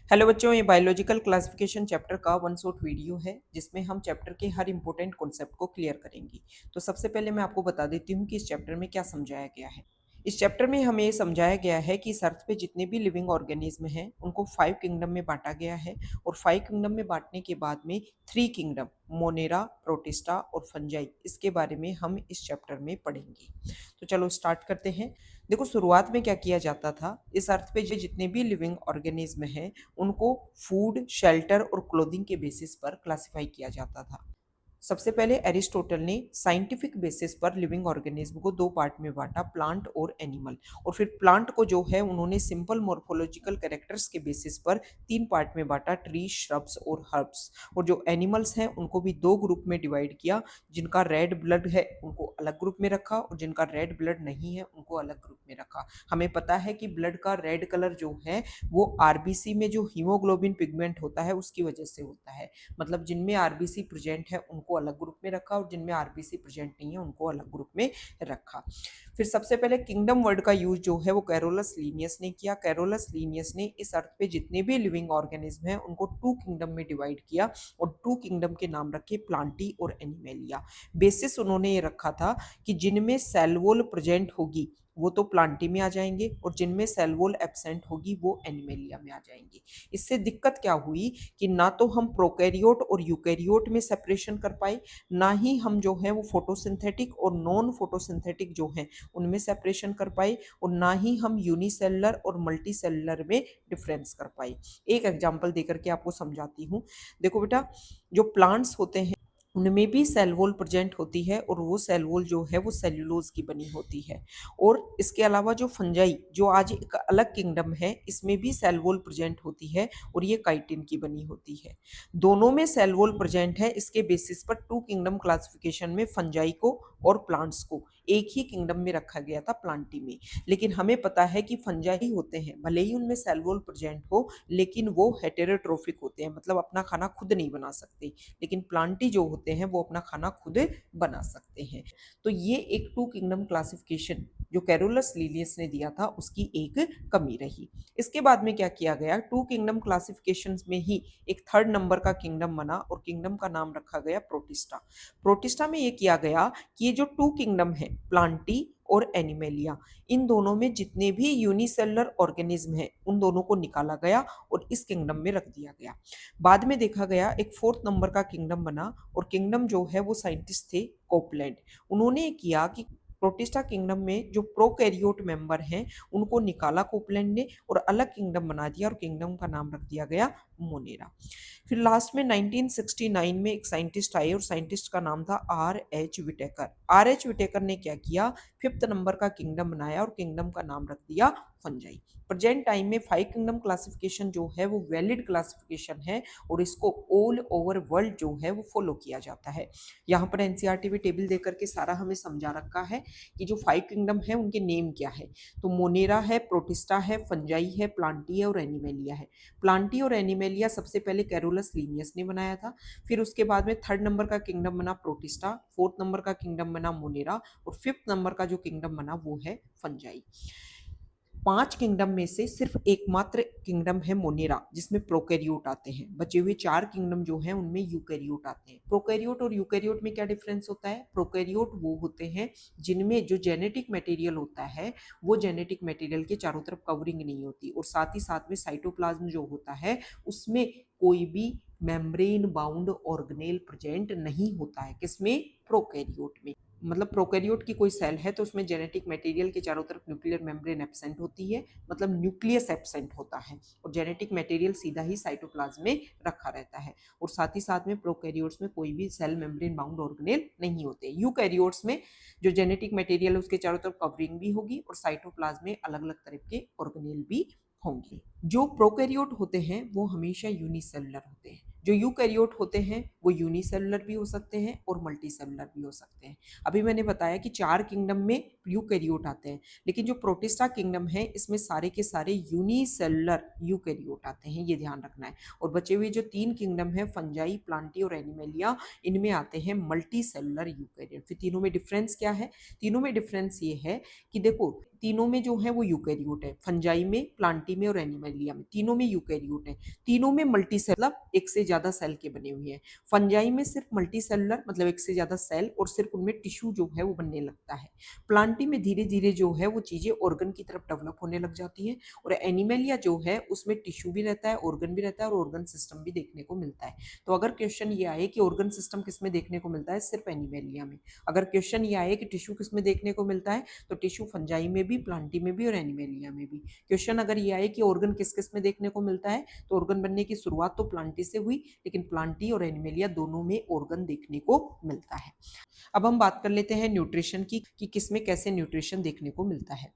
Hello बच्चों, ये biological classification chapter का वन शॉट वीडियो है जिसमें हम चैप्टर के हर इंपॉर्टेंट कॉन्सेप्ट को क्लियर करेंगे। तो सबसे पहले मैं आपको बता देती हूँ कि इस चैप्टर में क्या समझाया गया है। इस चैप्टर में हमें समझाया गया है कि इस अर्थ पे जितने भी लिविंग ऑर्गेनिज्म हैं उनको 5 किंगडम में बांटा गया है और 5 किंगडम में बांटने के बाद में 3 किंगडम मोनेरा, प्रोटिस्टा और फंजाई, इसके बारे में हम इस चैप्टर में पढ़ेंगे। तो चलो स्टार्ट करते हैं। देखो, शुरुआत में क्या किया जाता था, इस अर्थ पे जितने भी लिविंग ऑर्गेनिज्म हैं उनको फूड, शेल्टर और क्लोथिंग के बेसिस पर क्लासिफाई किया जाता था। सबसे पहले एरिस्टोटल ने साइंटिफिक बेसिस पर लिविंग ऑर्गेनिज्म को दो पार्ट में बांटा, प्लांट और एनिमल। और फिर प्लांट को जो है उन्होंने सिंपल मॉर्फोलॉजिकल कैरेक्टर्स के बेसिस पर 3 पार्ट में बांटा, ट्री, श्रब्स और हर्ब्स। और जो एनिमल्स हैं उनको भी 2 ग्रुप में डिवाइड किया, जिनका रेड ब्लड है उनको अलग ग्रुप में रखा और जिनका रेड ब्लड नहीं है उनको अलग ग्रुप में रखा। हमें पता है कि ब्लड का रेड कलर जो है वो आरबीसी में जो हीमोग्लोबिन पिगमेंट होता है उसकी वजह से होता है। मतलब जिनमें आरबीसी प्रेजेंट है उनको अलग ग्रुप में रखा और जिनमें आरबीसी प्रेजेंट नहीं है उनको अलग ग्रुप में रखा। फिर सबसे पहले किंगडम वर्ड का यूज जो है वो कैरोलस लीनियस ने किया। कैरोलस लीनियस ने इस अर्थ पे जितने भी लिविंग ऑर्गेनिज्म हैं उनको 2 किंगडम में डिवाइड किया और 2 किंगडम के नाम रखे, प्लांटी और एनिमेलिया। बेसिस उन्होंने ये रखा था कि जिनमें सेल वॉल प्रेजेंट होगी वो तो प्लांटी में आ जाएंगे और जिनमें सेल वॉल एब्सेंट होगी वो एनिमेलिया में आ जाएंगे। इससे दिक्कत क्या हुई कि ना तो हम प्रोकैरियोट और यूकैरियोट में सेपरेशन कर पाए, ना ही हम जो है वो फोटोसिंथेटिक और नॉन फोटोसिंथेटिक जो हैं उनमें सेपरेशन कर पाए, और ना ही हम यूनिसेलुलर और मल्टी सेलुलर में डिफरेंस कर पाए। एक एग्जांपल देकर के आपको समझाती हूँ। देखो बेटा, जो प्लांट्स होते हैं उनमें भी सेल वॉल प्रेजेंट होती है और वो सेल वॉल जो है वो सेल्यूलोज की बनी होती है। और इसके अलावा जो फंजाई, जो आज एक अलग किंगडम है, इसमें भी सेल वॉल प्रेजेंट होती है और ये काइटिन की बनी होती है। दोनों में सेल वॉल प्रेजेंट है। इसके बेसिस पर 2 किंगडम क्लासिफिकेशन में फंजाई को और प्लांट्स को एक ही किंगडम में रखा गया था, प्लांटी में। लेकिन हमें पता है कि फंजाई होते हैं, भले ही उनमें सेल वॉल प्रेजेंट हो लेकिन वो हेटेरोट्रोफिक होते हैं, मतलब अपना खाना खुद नहीं बना सकते। लेकिन प्लांटी जो होते हैं वो अपना खाना खुद बना सकते हैं। तो ये एक 2 किंगडम क्लासिफिकेशन जो कैरोलस लीनियस ने दिया था उसकी एक कमी रही। इसके बाद में क्या किया गया, 2 किंगडम क्लासिफिकेशन में ही एक 3rd नंबर का किंगडम बना और किंगडम का नाम रखा गया प्रोटिस्टा। प्रोटिस्टा में ये किया गया कि ये जो 2 किंगडम है, प्लांटी और एनिमेलिया, इन दोनों में जितने भी यूनिसेलुलर ऑर्गेनिज्म हैं उन दोनों को निकाला गया और इस किंगडम में रख दिया गया। बाद में देखा गया एक 4th नंबर का किंगडम बना और किंगडम जो है वो साइंटिस्ट थे कोपलैंड। उन्होंने किया कि प्रोटिस्टा किंगडम में जो प्रोकैरियोट मेंबर हैं उनको निकाला कोपलैंड ने और अलग किंगडम बना दिया और किंगडम का नाम रख दिया गया मोनेरा। फिर लास्ट में 1969 में एक साइंटिस्ट आए और साइंटिस्ट का नाम था R.H. विटेकर। R.H. विटेकर ने क्या किया, 5th नंबर का किंगडम बनाया और किंगडम का नाम रख दिया फंजाई। प्रेजेंट टाइम में 5 किंगडम क्लासिफिकेशन जो है वो वैलिड क्लासिफिकेशन है और इसको ऑल ओवर वर्ल्ड जो है वो फॉलो किया जाता है। यहाँ पर एनसीईआरटी में टेबल देकर के सारा हमें समझा रखा है कि जो 5 किंगडम है उनके नेम क्या है। तो मोनेरा है, प्रोटिस्टा है, फंजाई है, प्लांटी है और एनिमेलिया है। प्लांटी और एनिमेलिया सबसे पहले कैरोलस लीनियस ने बनाया था। फिर उसके बाद में 3rd नंबर का किंगडम बना प्रोटिस्टा, 4th नंबर का किंगडम बना मोनेरा और 5th नंबर का जो किंगडम बना वो है फंजाई। 5 किंगडम में से सिर्फ एकमात्र किंगडम है मोनेरा जिसमें प्रोकैरियोट आते हैं। बचे हुए 4 किंगडम जो हैं उनमें यूकैरियोट आते हैं। प्रोकैरियोट और यूकैरियोट में क्या डिफरेंस होता है, प्रोकैरियोट वो होते हैं जिनमें जो जेनेटिक मटेरियल होता है वो जेनेटिक मटेरियल के चारों तरफ कवरिंग नहीं होती और साथ ही साथ में साइटोप्लाज्म जो होता है उसमें कोई भी मेम्ब्रेन बाउंड ऑर्गेनेल प्रेजेंट नहीं होता है। किसमें, प्रोकैरियोट में। मतलब प्रोकैरियोट की कोई सेल है तो उसमें जेनेटिक मटेरियल के चारों तरफ न्यूक्लियर मेम्ब्रेन एब्सेंट होती है, मतलब न्यूक्लियस एब्सेंट होता है और जेनेटिक मटेरियल सीधा ही साइटोप्लाज्म में रखा रहता है। और साथ ही साथ में प्रोकैरियोट्स में कोई भी सेल मेम्ब्रेन बाउंड ऑर्गेनेल नहीं होते। यूकैरियोट्स में जो जेनेटिक मटेरियल उसके चारों तरफ कवरिंग भी होगी और साइटोप्लाज्म में अलग अलग तरह के ऑर्गेनेल भी होंगे। जो प्रोकैरियोट होते हैं वो हमेशा यूनिसेलुलर होते हैं, जो यूकैरियोट होते हैं वो यूनिसेलुलर भी हो सकते हैं और मल्टीसेलुलर भी हो सकते हैं। अभी मैंने बताया कि 4 किंगडम में यूकैरियोट आते हैं, लेकिन जो प्रोटिस्टा किंगडम है इसमें सारे के सारे यूनिसेलुलर यूकैरियोट आते हैं, ये ध्यान रखना है। और बचे हुए जो 3 किंगडम है फंजाई, प्लांटी और एनिमेलिया, इनमें आते हैं मल्टी सेलुलर यूकैरियोट। फिर तीनों में डिफरेंस क्या है, तीनों में डिफरेंस ये है कि देखो तीनों में जो है वो यूकैरियोट है, फंजाई में, प्लांटी में और एनिमलिया में, तीनों में यूकैरियोट है। तीनों में मल्टी सेल, मतलब एक से ज्यादा सेल के बने हुए हैं। फंजाई में सिर्फ मल्टी सेलुलर, मतलब एक से ज्यादा सेल और सिर्फ उनमें टिश्यू जो है वो बनने लगता है। प्लांटी में धीरे धीरे जो है वो चीजें ऑर्गन की तरफ डेवलप होने लग जाती है। और एनिमलिया जो है उसमें टिश्यू भी रहता है, ऑर्गन भी रहता है और ऑर्गन सिस्टम भी देखने को मिलता है। तो अगर क्वेश्चन ये आए कि ऑर्गन सिस्टम किसमें देखने को मिलता है, सिर्फ एनिमलिया में। अगर क्वेश्चन ये आए कि टिश्यू किसमें देखने को मिलता है, तो टिश्यू फंजाई में भी, प्लांटी में भी और एनिमेलिया में भी। क्वेश्चन अगर ये आए कि ऑर्गन किस किस में देखने को मिलता है, तो ऑर्गन बनने की शुरुआत तो प्लांटी से हुई, लेकिन प्लांटी और एनिमेलिया दोनों में ऑर्गन देखने को मिलता है। अब हम बात कर लेते हैं न्यूट्रिशन की कि किसमें कैसे न्यूट्रिशन देखने को मिलता है।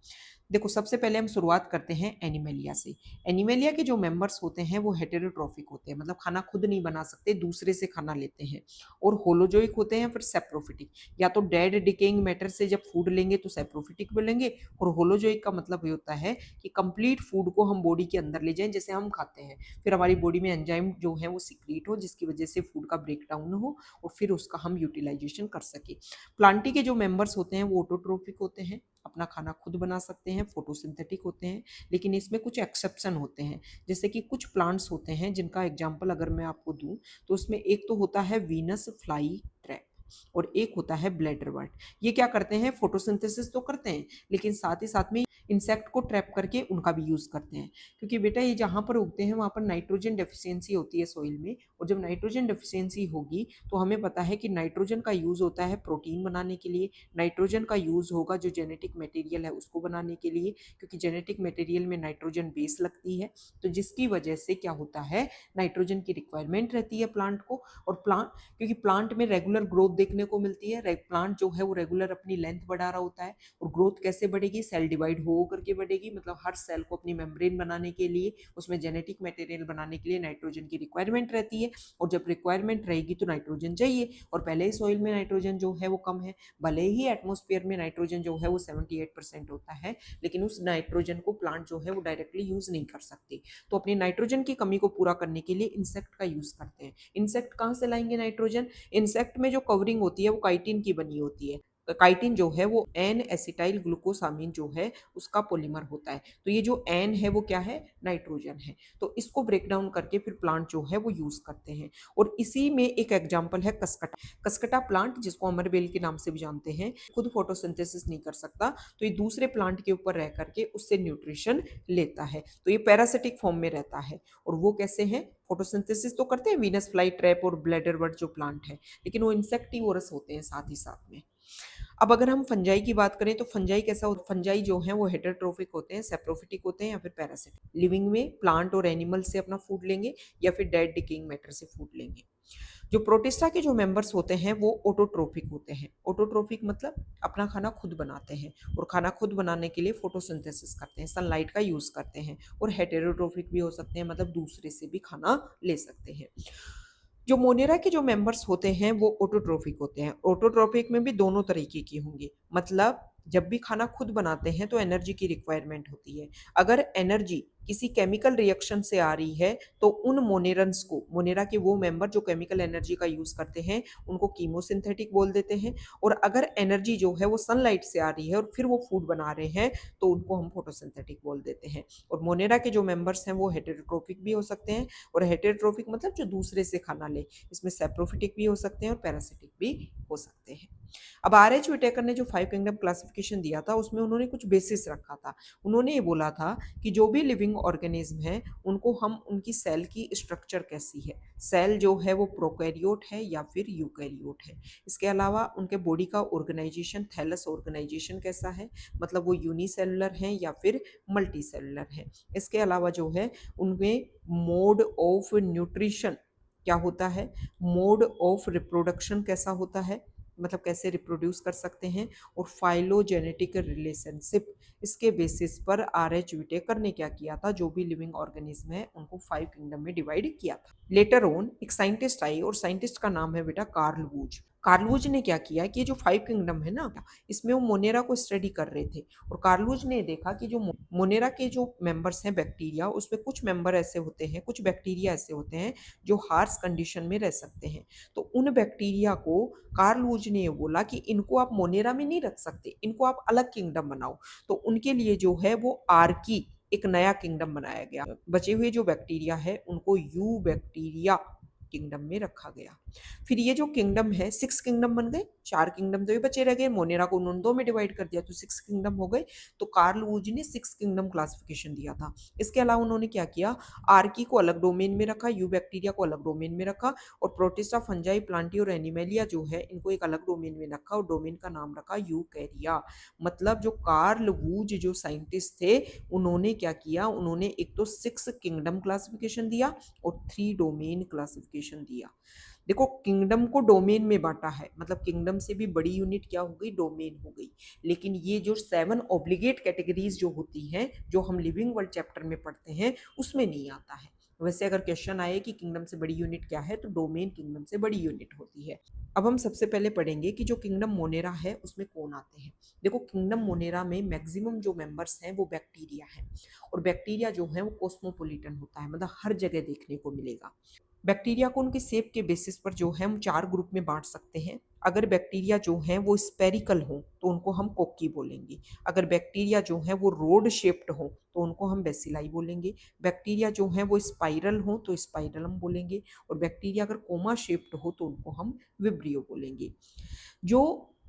देखो, सबसे पहले हम शुरुआत करते हैं एनिमेलिया से। एनिमेलिया के जो मेंबर्स होते हैं वो हेटेरोट्रॉफिक होते हैं, मतलब खाना खुद नहीं बना सकते, दूसरे से खाना लेते हैं। और होलोजोइक होते हैं, फिर सेप्रोफिटिक। या तो डेड डिकेइंग मैटर से जब फूड लेंगे तो सेप्रोफिटिक बोलेंगे, और होलोजोइक का मतलब ये होता है कि कंप्लीट फूड को हम बॉडी के अंदर ले जाएं, जैसे हम खाते हैं, फिर हमारी बॉडी में एंजाइम जो है वो सिक्रीट हो, जिसकी वजह से फूड का ब्रेक डाउन हो और फिर उसका हम यूटिलाइजेशन कर सके। प्लांटी के जो मेंबर्स होते हैं वो ऑटोट्रोफिक होते हैं, अपना खाना खुद बना सकते हैं, फोटोसिंथेटिक होते हैं। लेकिन इसमें कुछ एक्सेप्शन होते हैं, जैसे कि कुछ प्लांट्स होते हैं जिनका एग्जांपल अगर मैं आपको दूं, तो उसमें एक तो होता है वीनस फ्लाई ट्रैप और एक होता है ब्लैडर वर्ट। ये क्या करते हैं, फोटोसिंथेसिस तो करते हैं, लेकिन साथ ही साथ में इंसेक्ट को ट्रैप करके उनका भी यूज करते हैं। क्योंकि बेटा ये जहां पर उगते हैं वहां पर नाइट्रोजन डेफिशिएंसी होती है सॉइल में, और जब नाइट्रोजन डेफिशिएंसी होगी तो हमें पता है कि नाइट्रोजन का यूज होता है प्रोटीन बनाने के लिए, नाइट्रोजन का यूज होगा जो जेनेटिक मटेरियल है उसको बनाने के लिए, क्योंकि जेनेटिक मटेरियल में नाइट्रोजन बेस लगती है। तो जिसकी वजह से क्या होता है, नाइट्रोजन की रिक्वायरमेंट रहती है प्लांट को। और प्लांट, क्योंकि प्लांट में रेगुलर ग्रोथ देखने को मिलती है, प्लांट जो है वो रेगुलर अपनी लेंथ बढ़ा रहा होता है। और ग्रोथ कैसे बढ़ेगी, सेल डिवाइड हो करके बढ़ेगी, मतलब हर सेल को अपनी मेम्ब्रेन बनाने के लिए, उसमें जेनेटिक मटेरियल बनाने के लिए नाइट्रोजन की रिक्वायरमेंट रहती है। और जब रिक्वायरमेंट रहेगी तो नाइट्रोजन चाहिए, और पहले ही सॉइल में नाइट्रोजन जो है वो कम है। भले ही एटमॉस्फेयर में नाइट्रोजन जो है वो 78% होता है, लेकिन उस नाइट्रोजन को प्लांट जो है वो डायरेक्टली यूज नहीं कर सकते। तो अपनी नाइट्रोजन की कमी को पूरा करने के लिए इंसेक्ट का यूज करते हैं। इंसेक्ट कहाँ से लाएंगे नाइट्रोजन, इंसेक्ट में जो कवरिंग होती है वो काइटिन की बनी होती है। काइटिन जो है वो एन एसिटाइल ग्लूकोसामिन जो है उसका पॉलीमर होता है। तो ये जो एन है वो क्या है, नाइट्रोजन है। तो इसको ब्रेक डाउन करके फिर प्लांट जो है वो यूज करते हैं। और इसी में एक एग्जांपल है कसकटा। कसकटा प्लांट, जिसको अमरबेल के नाम से भी जानते हैं, खुद फोटोसिंथेसिस नहीं कर सकता, तो ये दूसरे प्लांट के ऊपर रह करके उससे न्यूट्रिशन लेता है। तो ये पैरासिटिक फॉर्म में रहता है। और वो कैसे है, फोटोसिंथेसिस तो करते हैं वीनस फ्लाई ट्रैप और ब्लैडर वर्ट जो प्लांट है, लेकिन वो इंसेक्टिवोरस होते हैं साथ ही साथ में। अब अगर हम फंजाई की बात करें तो फंजाई कैसा होता है, फंजाई जो है वो हेटेरोट्रोफिक होते हैं, सेप्रोफिटिक होते हैं या फिर पैरासिटिक। लिविंग में प्लांट और एनिमल से अपना फूड लेंगे या फिर डेड डिकेइंग मैटर से फूड लेंगे। जो प्रोटिस्टा के जो मेंबर्स होते हैं वो ऑटोट्रोफिक होते हैं। ऑटोट्रोफिक मतलब अपना खाना खुद बनाते हैं, और खाना खुद बनाने के लिए फोटोसिंथेसिस करते हैं, सनलाइट का यूज करते हैं। और हेटेरोट्रोफिक भी हो सकते हैं, मतलब दूसरे से भी खाना ले सकते हैं। जो मोनेरा के जो मेंबर्स होते हैं वो ऑटोट्रोफिक होते हैं। ऑटोट्रोफिक में भी दोनों तरीके की होंगे, मतलब जब भी खाना खुद बनाते हैं तो एनर्जी की रिक्वायरमेंट होती है। अगर एनर्जी किसी केमिकल रिएक्शन से आ रही है तो उन मोनेरन्स को, मोनेरा के वो मेंबर जो केमिकल एनर्जी का यूज करते हैं, उनको कीमोसिंथेटिक बोल देते हैं। और अगर एनर्जी जो है वो सनलाइट से आ रही है और फिर वो फूड बना रहे हैं, तो उनको हम फोटोसिंथेटिक बोल देते हैं। और मोनेरा के जो मेंबर्स हैं वो हेटेरोट्रोफिक भी हो सकते हैं। और हेटेरोट्रोफिक मतलब जो दूसरे से खाना ले, इसमें सेप्रोफिटिक भी हो सकते हैं और पैरासिटिक भी हो सकते हैं। अब आर.एच. विटेकर ने जो 5 किंगडम क्लासिफिकेशन दिया था उसमें उन्होंने कुछ बेसिस रखा था। उन्होंने ये बोला था कि जो भी लिविंग ऑर्गेनिज्म है उनको हम, उनकी सेल की स्ट्रक्चर कैसी है, सेल जो है वो प्रोकैरियोट है या फिर यूकैरियोट है। इसके अलावा उनके बॉडी का ऑर्गेनाइजेशन, थैलस ऑर्गेनाइजेशन कैसा है, मतलब वो यूनिसेलुलर है या फिर मल्टी सेलुलर है। इसके अलावा जो है उनमें मोड ऑफ न्यूट्रिशन क्या होता है, मोड ऑफ रिप्रोडक्शन कैसा होता है, मतलब कैसे रिप्रोड्यूस कर सकते हैं। और फाइलोजेनेटिक रिलेशनशिप, इसके बेसिस पर आर.एच. विटेकर ने क्या किया था, जो भी लिविंग ऑर्गेनिज्म है उनको 5 किंगडम में डिवाइड किया था। लेटर ऑन एक साइंटिस्ट आई, और साइंटिस्ट का नाम है बेटा कार्ल वूज। कार्लूज ने क्या किया कि ये जो 5 किंगडम है ना, इसमें वो मोनेरा को स्टडी कर रहे थे और कार्लूज ने देखा कि जो मोनेरा के जो मेंबर्स हैं बैक्टीरिया, उसमें कुछ मेंबर ऐसे होते हैं, कुछ बैक्टीरिया ऐसे होते हैं जो हार्श कंडीशन में रह सकते हैं। तो उन बैक्टीरिया को कार्लूज ने ये बोला कि इनको आप मोनेरा में नहीं रख सकते, इनको आप अलग किंगडम बनाओ। तो उनके लिए जो है वो आर्की एक नया किंगडम बनाया गया। बचे हुए जो बैक्टीरिया है उनको यू बैक्टीरिया किंगडम में रखा गया। फिर ये जो किंगडम है 6 किंगडम बन गए, 4 किंगडम तो ये बचे रह गए, मोनेरा को उन्होंने 2 में डिवाइड कर दिया तो 6 किंगडम हो गए। तो कार्ल वूज ने 6 किंगडम क्लासिफिकेशन दिया था। इसके अलावा उन्होंने क्या किया, आर्की को अलग डोमेन में रखा, यू बैक्टीरिया को अलग डोमेन में रखा और प्रोटिस्टा, फंजाई, प्लांटी और एनिमेलिया जो है इनको एक अलग डोमेन में रखा और डोमेन का नाम रखा यूकैरिया। मतलब जो कार्ल वूज जो साइंटिस्ट थे उन्होंने क्या किया, उन्होंने एक तो 6 किंगडम क्लासिफिकेशन दिया और 3 डोमेन क्लासिफिकेशन दिया। देखो किंगडम को डोमेन में बांटा है, मतलब किंगडम से भी बड़ी यूनिट क्या हो गई, डोमेन हो गई। लेकिन ये जो 7 ऑब्लिगेट कैटेगरीज जो होती हैं, जो हम लिविंग वर्ल्ड चैप्टर में पढ़ते हैं, उसमें नहीं आता है। वैसे अगर क्वेश्चन आए कि किंगडम से बड़ी यूनिट क्या है, तो डोमेन किंगडम से बड़ी यूनिट होती है। अब हम सबसे पहले पढ़ेंगे कि जो किंगडम मोनेरा है उसमें कौन आते हैं। देखो किंगडम मोनेरा में मैक्सिमम जो मेंबर्स हैं वो बैक्टीरिया हैं और बैक्टीरिया जो है वो कॉस्मोपोलिटन होता है, मतलब हर जगह देखने को मिलेगा। बैक्टीरिया को उनके शेप के बेसिस पर जो है हम 4 ग्रुप में बांट सकते हैं। अगर बैक्टीरिया जो हैं वो स्पेरिकल हो तो उनको हम कोक्की बोलेंगे। अगर बैक्टीरिया जो है वो रोड शेप्ड हो तो उनको हम बेसिलाई बोलेंगे। बैक्टीरिया जो है वो स्पाइरल हो तो स्पाइरलम बोलेंगे और बैक्टीरिया अगर कोमा शेप्ड हो तो उनको हम विब्रियो बोलेंगे। जो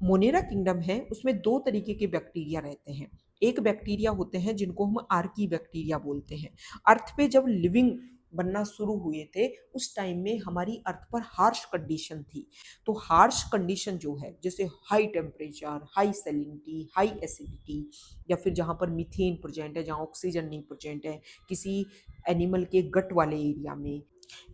मोनेरा किंगडम है उसमें 2 तरीके के बैक्टीरिया रहते हैं। एक बैक्टीरिया होते हैं जिनको हम आर्की बैक्टीरिया बोलते हैं। अर्थ पे जब लिविंग बनना शुरू हुए थे उस टाइम में हमारी अर्थ पर हार्श कंडीशन थी। तो हार्श कंडीशन जो है, जैसे high temperature, high salinity, high acidity, या फिर जहाँ पर मीथेन प्रेजेंट है, जहाँ ऑक्सीजन नहीं प्रेजेंट है, किसी एनिमल के गट वाले एरिया में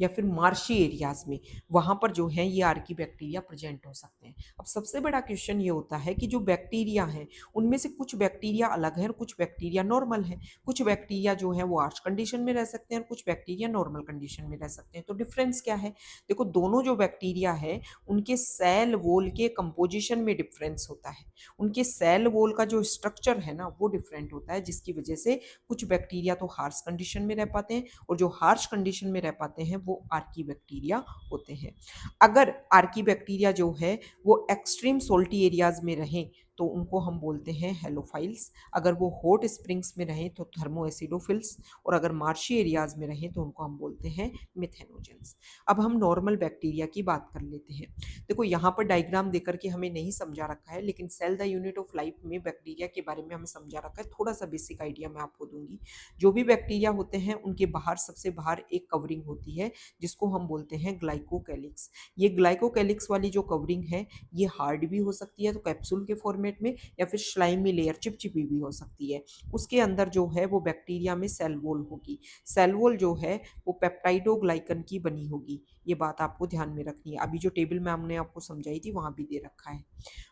या फिर मार्शी एरियाज में, वहां पर जो है ये आर्की बैक्टीरिया प्रेजेंट हो सकते हैं। अब सबसे बड़ा क्वेश्चन ये होता है कि जो बैक्टीरिया हैं उनमें से कुछ बैक्टीरिया अलग है और कुछ बैक्टीरिया नॉर्मल है। कुछ बैक्टीरिया जो है वो हार्श कंडीशन में रह सकते हैं और कुछ बैक्टीरिया नॉर्मल कंडीशन में रह सकते हैं। तो डिफरेंस क्या है, देखो दोनों जो बैक्टीरिया है उनके सेल वॉल के कंपोजिशन में डिफरेंस होता है। उनके सेल वॉल का जो स्ट्रक्चर है ना वो डिफरेंट होता है, जिसकी वजह से कुछ बैक्टीरिया तो हार्श कंडीशन में रह पाते हैं और जो हार्श कंडीशन में रह पाते हैं वो आर्की बैक्टीरिया होते हैं। अगर आर्की बैक्टीरिया जो है वो एक्सट्रीम सोल्टी एरियाज में रहें तो उनको हम बोलते हैं हेलोफाइल्स। अगर वो हॉट स्प्रिंग्स में रहें तो थर्मोएसिडोफिल्स और अगर मार्शी एरियाज में रहें तो उनको हम बोलते हैं मिथेनोजेंस। अब हम नॉर्मल बैक्टीरिया की बात कर लेते हैं। देखो यहाँ पर डायग्राम देकर के हमें नहीं समझा रखा है, लेकिन cell the unit of life में बैक्टीरिया के बारे में हमें समझा रखा है। थोड़ा सा बेसिक आइडिया मैं आपको दूंगी। जो भी बैक्टीरिया होते हैं उनके बाहर सबसे बाहर एक कवरिंग होती है जिसको हम बोलते हैं ग्लाइकोकैलिक्स। ये ग्लाइकोकैलिक्स वाली जो कवरिंग है ये हार्ड भी हो सकती है तो कैप्सूल के फॉर्मेट में, या फिर स्लाइमी लेयर चिपचिपी भी हो सकती है। उसके अंदर जो है वो बैक्टीरिया में सेल वॉल होगी। सेल वॉल जो है वो पेप्टाइडोग्लाइकन की बनी होगी। ये बात आपको ध्यान में रखनी है। अभी जो टेबल में हमने आपको समझाई थी वहां भी दे रखा है।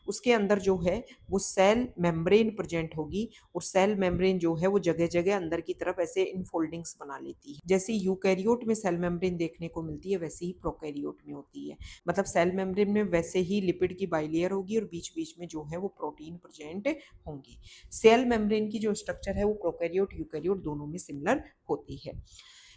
उसके अंदर जो है वो सेल मेम्ब्रेन प्रेजेंट होगी और सेल मेम्ब्रेन जो है वो जगह जगह अंदर की तरफ ऐसे इनफोल्डिंग्स बना लेती है। जैसे यूकैरियोट में सेल मेम्ब्रेन देखने को मिलती है वैसे ही प्रोकैरियोट में होती है। मतलब सेल मेम्ब्रेन में वैसे ही लिपिड की बाइलेयर होगी और बीच बीच में जो है वो प्रोटीन प्रेजेंट होंगे। सेल मेम्ब्रेन की जो स्ट्रक्चर है वो प्रोकैरियोट यूकैरियोट दोनों में सिमिलर होती है।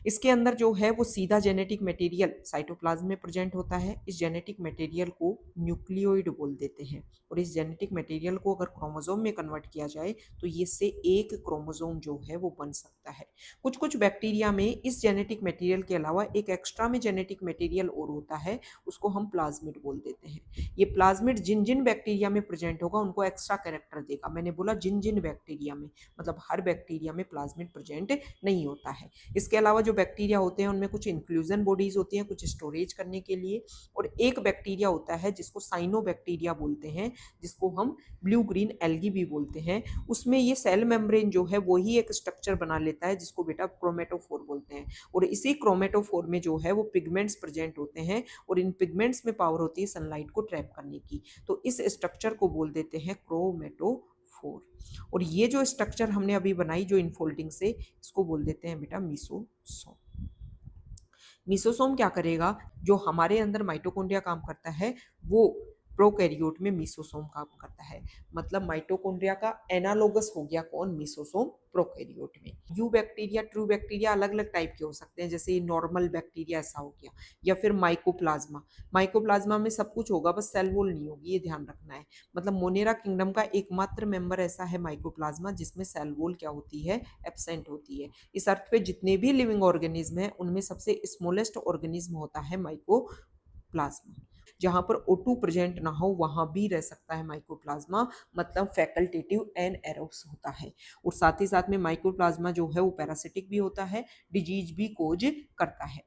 इसके अंदर जो है वो सीधा जेनेटिक मटेरियल साइटोप्लाज्म में प्रेजेंट होता है। इस जेनेटिक मटेरियल को न्यूक्लियोइड बोल देते हैं और इस जेनेटिक मटेरियल को अगर क्रोमोसोम में कन्वर्ट किया जाए तो ये से एक क्रोमोसोम जो है वो बन सकता है। कुछ कुछ बैक्टीरिया में इस जेनेटिक मटेरियल के अलावा एक एक्स्ट्रा में जेनेटिक मटेरियल और होता है, उसको हम प्लाज्मिड बोल देते हैं। ये प्लाज्मिड जिन जिन बैक्टीरिया में प्रेजेंट होगा उनको एक्स्ट्रा कैरेक्टर देगा। मैंने बोला जिन जिन बैक्टीरिया में, मतलब हर बैक्टीरिया में प्लाज्मिड प्रेजेंट नहीं होता है। इसके अलावा जो बैक्टीरिया होते हैं उनमें कुछ इंक्लूजन बॉडीज होती हैं कुछ स्टोरेज करने के लिए, और एक बैक्टीरिया होता है जिसको साइनोबैक्टीरिया बोलते हैं, जिसको हम ब्लू ग्रीन एल्गी भी बोलते हैं। उसमें ये सेल मेम्ब्रेन जो है वही एक स्ट्रक्चर बना लेता है जिसको बेटा क्रोमेटोफोर बोलते हैं, और इसी क्रोमेटोफोर में जो है वो पिगमेंट्स प्रेजेंट होते हैं और इन पिगमेंट्स में पावर होती है सनलाइट को ट्रैप करने की। तो इस स्ट्रक्चर को बोल देते हैं क्रोमेटोफोर। और ये जो स्ट्रक्चर हमने अभी बनाई जो इनफोल्डिंग से, इसको बोल देते हैं बेटा मीसोसोम। मीसोसोम क्या करेगा, जो हमारे अंदर माइटोकॉन्ड्रिया काम करता है वो प्रोकैरियोट में मीसोसोम काम करता है। मतलब माइटोकॉन्ड्रिया का एनालोगस हो गया कौन, मीसोसोम प्रोकैरियोट में। यू बैक्टीरिया, ट्रू बैक्टीरिया अलग अलग टाइप के हो सकते हैं, जैसे नॉर्मल बैक्टीरिया ऐसा हो गया, या फिर माइकोप्लाज्मा। माइकोप्लाज्मा में सब कुछ होगा, बस सेल वॉल नहीं होगी, ये ध्यान रखना है। मतलब मोनेरा किंगडम का एकमात्र मेंबर ऐसा है माइकोप्लाज्मा जिसमें सेल वॉल क्या होती है, एब्सेंट होती है। इस अर्थ पे जितने भी लिविंग ऑर्गेनिज्म है उनमें सबसे स्मॉलेस्ट ऑर्गेनिज्म होता है माइकोप्लाज्मा। जहां पर O2 प्रेजेंट ना हो वहां भी रह सकता है माइकोप्लाज्मा, मतलब फैकल्टेटिव एनएरोब्स होता है। और साथ ही साथ में माइकोप्लाज्मा जो है वो पैरासिटिक भी होता है, डिजीज भी कोज करता है।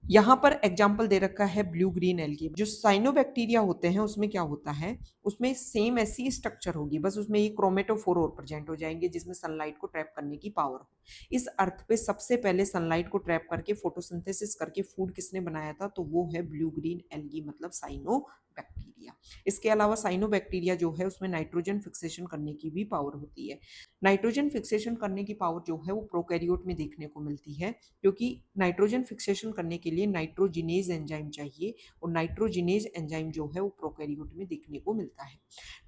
यहाँ पर एग्जाम्पल दे रखा है ब्लू ग्रीन एल्गी। जो साइनोबैक्टीरिया होते हैं उसमें क्या होता है, उसमें सेम ऐसी स्ट्रक्चर होगी, बस उसमें ये क्रोमेटोफोर और प्रेजेंट हो जाएंगे जिसमें सनलाइट को ट्रैप करने की पावर हो। इस अर्थ पे सबसे पहले सनलाइट को ट्रैप करके फोटोसिंथेसिस करके फूड किसने बनाया था, तो वो है ब्लू ग्रीन एल्गी, मतलब साइनोबैक्टीरिया। इसके अलावा साइनोबैक्टीरिया जो है उसमें नाइट्रोजन फिक्सेशन करने की भी पावर होती है। नाइट्रोजन फिक्सेशन करने की पावर जो है वो प्रोकैरियोट में देखने को मिलती है, क्योंकि नाइट्रोजन फिक्सेशन करने के लिए नाइट्रोजिनेज एंजाइम चाहिए, और नाइट्रोजिनेज एंजाइम जो है वो प्रोकैरियोट में देखने को मिलता है।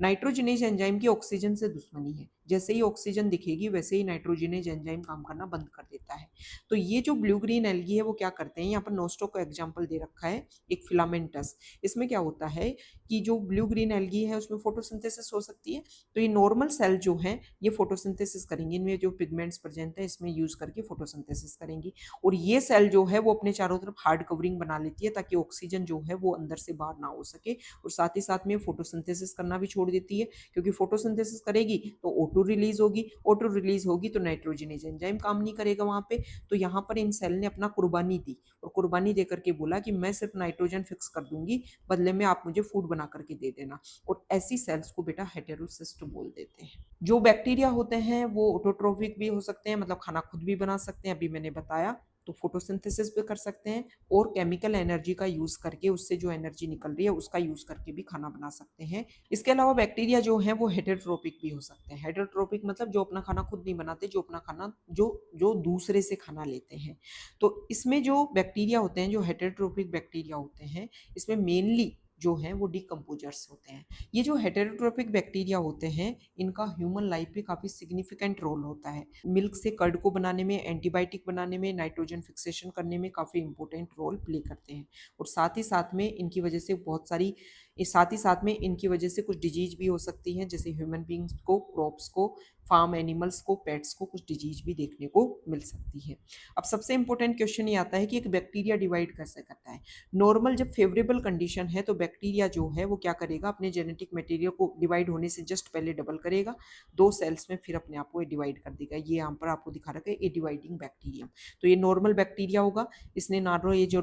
नाइट्रोजिनेज एंजाइम की ऑक्सीजन से दुश्मनी है, जैसे ही ऑक्सीजन दिखेगी वैसे ही नाइट्रोजिनेज एंजाइम काम करना बंद कर देता है। तो ये जो ब्लू ग्रीन एल्गी है वो क्या करते हैं, यहाँ पर नोस्टो का एग्जाम्पल दे रखा है, एक फिलामेंटस। इसमें क्या होता है कि जो ब्लू ग्रीन एल्गी है उसमें फोटोसिंथेसिस हो सकती है, तो ये नॉर्मल सेल जो है ये फोटोसिंथेसिस करेंगे, इनमें जो पिगमेंट्स प्रेजेंट है इसमें यूज करके फोटोसिंथेसिस करेंगी। और ये सेल जो है वो अपने चारों तरफ हार्ड कवरिंग बना लेती है ताकि ऑक्सीजन जो है वो अंदर से बाहर ना हो सके, और साथ ही साथ में फोटोसिंथेसिस करना भी छोड़ देती है, क्योंकि फोटोसिंथेसिस करेगी तो O2 रिलीज होगी, O2 रिलीज होगी तो नाइट्रोजनेज एंजाइम काम नहीं करेगा वहां पे। तो यहाँ पर इन सेल ने अपना कुर्बानी दी, और कुर्बानी दे करके बोला कि मैं सिर्फ नाइट्रोजन फिक्स कर दूंगी, बदले में आप मुझे फूड बना करके दे देना। और ऐसी सेल्स को बेटा हेटेरोसिस्ट बोल देते हैं। जो बैक्टीरिया होते हैं वो ऑटोट्रोफिक भी हो सकते हैं, मतलब खाना खुद भी बना सकते हैं, अभी मैंने बताया, तो फोटोसिंथेसिस भी कर सकते हैं, और केमिकल एनर्जी का यूज करके, उससे जो एनर्जी निकल रही है उसका यूज करके भी खाना बना सकते हैं। इसके अलावा बैक्टीरिया जो है वो हेटेरोट्रोपिक भी हो सकते हैं। हेटेरोट्रोपिक मतलब जो अपना खाना खुद नहीं बनाते, जो अपना खाना जो जो दूसरे से खाना लेते हैं। तो इसमें जो बैक्टीरिया होते हैं, जो हेटेरोट्रोपिक बैक्टीरिया होते हैं, इसमें मेनली जो है वो डिकम्पोजर्स होते हैं। ये जो हेटेरोट्रोपिक बैक्टीरिया होते हैं इनका ह्यूमन लाइफ पे काफी सिग्निफिकेंट रोल होता है। मिल्क से कर्ड को बनाने में, एंटीबायोटिक बनाने में, नाइट्रोजन फिक्सेशन करने में काफी इंपॉर्टेंट रोल प्ले करते हैं। और साथ ही साथ में इनकी वजह से बहुत सारी, साथ ही साथ में इनकी वजह से कुछ डिजीज भी हो सकती हैं, जैसे ह्यूमन बींग्स को, क्रॉप्स को, फार्म एनिमल्स को, पेट्स को कुछ डिजीज भी देखने को मिल सकती है। अब सबसे इंपॉर्टेंट क्वेश्चन ये आता है कि एक बैक्टीरिया डिवाइड कैसे करता है। नॉर्मल जब फेवरेबल कंडीशन है तो बैक्टीरिया जो है वो क्या करेगा, अपने जेनेटिक मटेरियल को डिवाइड होने से जस्ट पहले डबल करेगा, 2 सेल्स में, फिर अपने आप को डिवाइड कर देगा। ये यहाँ पर आपको दिखा रखा है ए डिवाइडिंग बैक्टीरियम। तो ये नॉर्मल बैक्टीरिया होगा, इसने नार्मल, ये जो